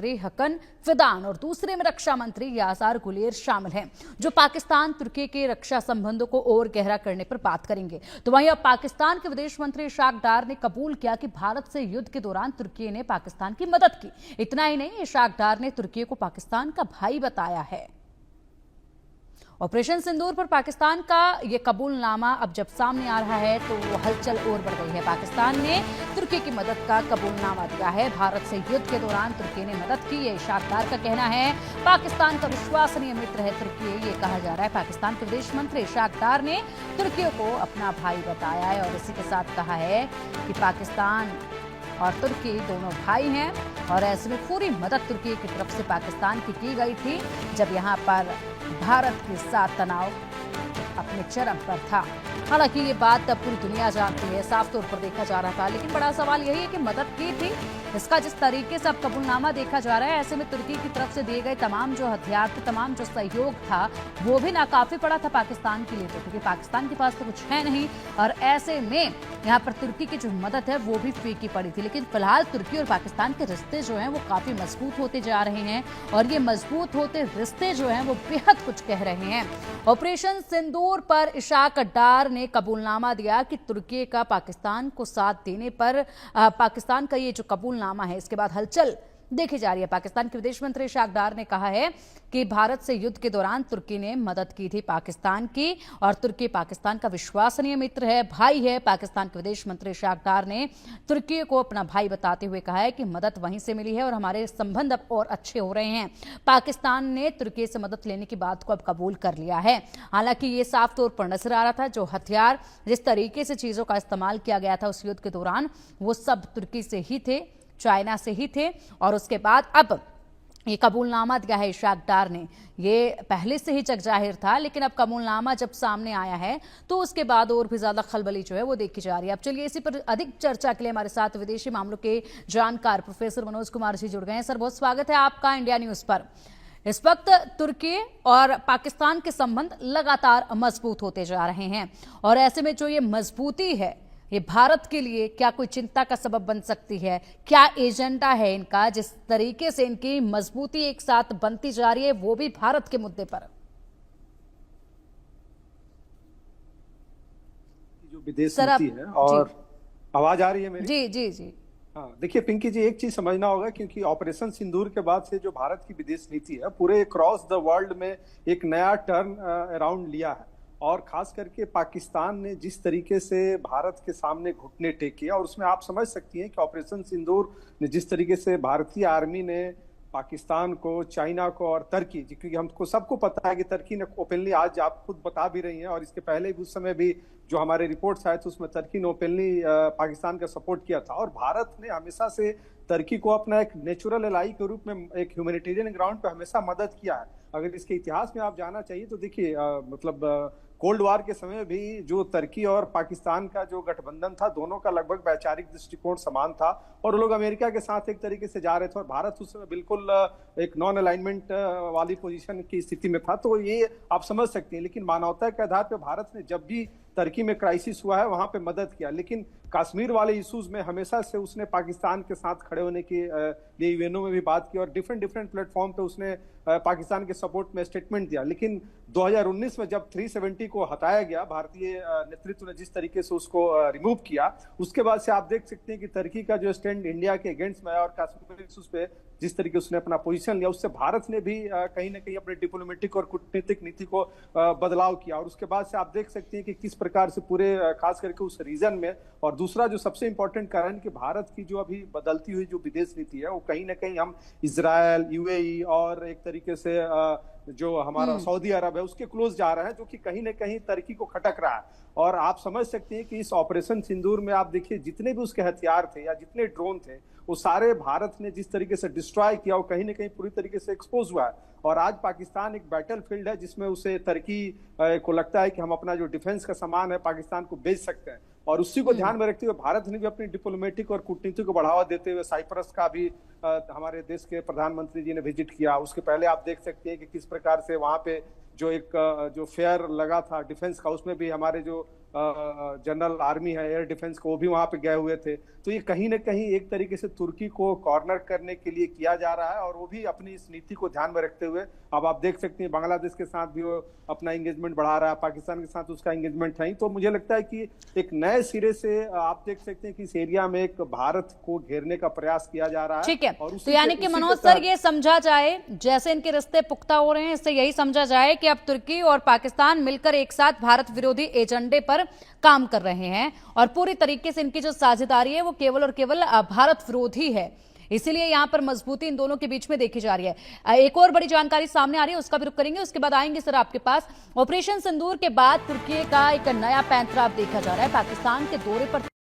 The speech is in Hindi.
मंत्री हकन फिदान और दूसरे में रक्षा मंत्री यासार गुलेर शामिल हैं, जो पाकिस्तान तुर्की के रक्षा संबंधों को और गहरा करने पर बात करेंगे। तो वहीं अब पाकिस्तान के विदेश मंत्री इशाक डार ने कबूल किया कि भारत से युद्ध के दौरान तुर्की ने पाकिस्तान की मदद की। इतना ही नहीं, इशाक डार ने तुर्की को पाकिस्तान का भाई बताया है। ऑपरेशन सिंदूर पर पाकिस्तान का यह कबूलनामा अब जब सामने आ रहा है तो वो हलचल और बढ़ गई है। पाकिस्तान ने तुर्की की मदद का कबूलनामा दिया है। भारत से युद्ध के दौरान तुर्की ने मदद की, ये इशाक डार का कहना है। पाकिस्तान का विश्वसनीय मित्र है तुर्की, ये कहा जा रहा है। पाकिस्तान के विदेश मंत्री इशाक डार ने तुर्की को अपना भाई बताया है और इसी के साथ कहा है कि पाकिस्तान और तुर्की दोनों भाई हैं और ऐसे में पूरी मदद तुर्की की तरफ से पाकिस्तान की गई थी जब यहाँ पर भारत के साथ तनाव अपने चरम पर था। हालांकि ये बात अब पूरी दुनिया जानती है, साफ तौर पर देखा जा रहा था, लेकिन बड़ा सवाल यही है कि मदद की थी। इसका जिस तरीके से अब कबूलनामा देखा जा रहा है, ऐसे में तुर्की की तरफ से दिए गए तमाम जो हथियार थे, तमाम जो सहयोग था, वो भी नाकाफी पड़ा था पाकिस्तान के लिए, तो क्योंकि पाकिस्तान के पास तो कुछ है नहीं और ऐसे में यहाँ पर तुर्की की जो मदद है वो भी फीकी पड़ी थी। लेकिन फिलहाल तुर्की और पाकिस्तान के रिश्ते जो हैं वो काफी मजबूत होते जा रहे हैं और ये मजबूत होते रिश्ते जो हैं वो बेहद कुछ कह रहे हैं। ऑपरेशन सिंदूर पर इशाक डार ने कबूलनामा दिया कि तुर्की का पाकिस्तान को साथ देने पर पाकिस्तान का ये जो कबूलनामा है, इसके बाद हलचल देखी जा रही है। पाकिस्तान के विदेश मंत्री इशाक डार ने कहा है कि भारत से युद्ध के दौरान तुर्की ने मदद की थी पाकिस्तान की और तुर्की पाकिस्तान का विश्वसनीय मित्र है, भाई है। पाकिस्तान के विदेश मंत्री इशाक डार ने तुर्की को अपना भाई बताते हुए कहा है कि मदद वहीं से मिली है और हमारे संबंध अब और अच्छे हो रहे हैं। पाकिस्तान ने तुर्की से मदद लेने की बात को अब कबूल कर लिया है। हालांकि ये साफ तौर पर नजर आ रहा था, जो हथियार जिस तरीके से चीजों का इस्तेमाल किया गया था उस युद्ध के दौरान, वो सब तुर्की से ही थे, चाइना से ही थे। और उसके बाद अब ये कबूलनामा दिया है इशाक डार ने। ये पहले से ही जग जाहिर था, लेकिन अब कबूलनामा जब सामने आया है तो उसके बाद और भी ज्यादा खलबली जो है वो देखी जा रही है। अब चलिए इसी पर अधिक चर्चा के लिए हमारे साथ विदेशी मामलों के जानकार प्रोफेसर मनोज कुमार जी जुड़ गए हैं। सर, बहुत स्वागत है आपका इंडिया न्यूज पर। इस वक्त तुर्की और पाकिस्तान के संबंध लगातार मजबूत होते जा रहे हैं और ऐसे में जो ये मजबूती है, ये भारत के लिए क्या कोई चिंता का सबब बन सकती है? क्या एजेंडा है इनका, जिस तरीके से इनकी मजबूती एक साथ बनती जा रही है, वो भी भारत के मुद्दे पर? जो विदेश नीति है और आवाज आ रही है मेरी? जी जी जी। हाँ, देखिए पिंकी जी, एक चीज समझना होगा, क्योंकि ऑपरेशन सिंदूर के बाद से जो भारत की विदेश नीति है पूरे क्रॉस द वर्ल्ड में एक नया टर्न अराउंड लिया है। और खास करके पाकिस्तान ने जिस तरीके से भारत के सामने घुटने टेके, और उसमें आप समझ सकती हैं कि ऑपरेशन सिंदूर ने जिस तरीके से भारतीय आर्मी ने पाकिस्तान को, चाइना को और तुर्की, क्योंकि हमको सबको पता है कि तुर्की ने ओपनली, आज आप खुद बता भी रही हैं और इसके पहले भी उस समय भी जो हमारे रिपोर्ट्स आए थे उसमें तुर्की ने ओपनली पाकिस्तान का सपोर्ट किया था। और भारत ने हमेशा से तुर्की को अपना एक नेचुरल एलाई के रूप में, एक ह्यूमैनिटेरियन ग्राउंड पे हमेशा मदद किया है। अगर इसके इतिहास में आप जानना चाहिए तो देखिए, मतलब कोल्ड वार के समय भी जो तुर्की और पाकिस्तान का जो गठबंधन था, दोनों का लगभग वैचारिक दृष्टिकोण समान था और लोग अमेरिका के साथ एक तरीके से जा रहे थे और भारत उस समय बिल्कुल एक नॉन अलाइनमेंट वाली पोजीशन की स्थिति में था। तो ये आप समझ सकते हैं। लेकिन मानवता के आधार पर भारत ने जब भी तुर्की में क्राइसिस हुआ है वहां पे मदद किया, लेकिन कश्मीर वाले इश्यूज में हमेशा से उसने पाकिस्तान के साथ खड़े होने के लिए यूएनओ में भी बात की और डिफरेंट प्लेटफॉर्म पे उसने पाकिस्तान के सपोर्ट में स्टेटमेंट दिया। लेकिन 2019 में जब 370 को हटाया गया, भारतीय नेतृत्व ने जिस तरीके से उसको रिमूव किया, उसके बाद से आप देख सकते हैं कि तुर्की का जो स्टैंड इंडिया के अगेंस्ट में है और कश्मीर इश्यूज पे जिस तरीके उसने अपना पोजीशन लिया, उससे भारत ने भी कहीं ना कहीं अपने डिप्लोमेटिक और कूटनीतिक नीति को बदलाव किया। और उसके बाद से आप देख सकते हैं कि किस प्रकार से पूरे खास करके उस रीजन में, और दूसरा जो सबसे इंपॉर्टेंट कारण कि भारत की जो अभी बदलती हुई जो विदेश नीति है वो कहीं ना कहीं हम इजरायल, यूएई और एक तरीके से जो हमारा सऊदी अरब है उसके क्लोज जा रहा है, जो कि कहीं ना कहीं तुर्की को खटक रहा है। और आप समझ सकते हैं कि इस ऑपरेशन सिंदूर में आप देखिए जितने भी उसके हथियार थे या जितने ड्रोन थे, वो सारे भारत ने जिस तरीके से डिस्ट्रॉय किया वो कहीं ना कहीं पूरी तरीके से एक्सपोज हुआ है। और आज पाकिस्तान एक बैटल फील्ड है जिसमें उसे तुर्की को लगता है कि हम अपना जो डिफेंस का सामान है पाकिस्तान को बेच सकते हैं। और उसी को ध्यान में रखते हुए भारत ने भी अपनी डिप्लोमेटिक और कूटनीति को बढ़ावा देते हुए साइप्रस का भी हमारे देश के प्रधानमंत्री जी ने विजिट किया। उसके पहले आप देख सकते हैं कि किस प्रकार से वहां पे जो एक जो फेयर लगा था डिफेंस का, उसमें भी हमारे जो जनरल आर्मी है, एयर डिफेंस को, वो भी वहां पे गए हुए थे। तो ये कहीं ना कहीं एक तरीके से तुर्की को कॉर्नर करने के लिए किया जा रहा है, और वो भी अपनी इस नीति को ध्यान में रखते हुए। अब आप देख सकते हैं बांग्लादेश के साथ भी वो अपना एंगेजमेंट बढ़ा रहा है, पाकिस्तान के साथ उसका एंगेजमेंट है। तो मुझे लगता है कि एक नए सिरे से आप देख सकते हैं कि इस एरिया में एक भारत को घेरने का प्रयास किया जा रहा है। ठीक है, और तो उसी यानी कि मनोज सर ये समझा जाए, जैसे इनके रिश्ते पुख्ता हो रहे हैं, इससे यही समझा जाए कि अब तुर्की और पाकिस्तान मिलकर एक साथ भारत विरोधी एजेंडे पर काम कर रहे हैं, और पूरी तरीके से इनकी जो साझेदारी है वो केवल और केवल भारत विरोधी है। इसीलिए यहां पर मजबूती इन दोनों के बीच में देखी जा रही है। एक और बड़ी जानकारी सामने आ रही है, उसका भी रुख करेंगे, उसके बाद आएंगे सर आपके पास। ऑपरेशन सिंदूर के बाद तुर्की का एक नया पैंतरा अब देखा जा रहा है। पाकिस्तान के दौरे पर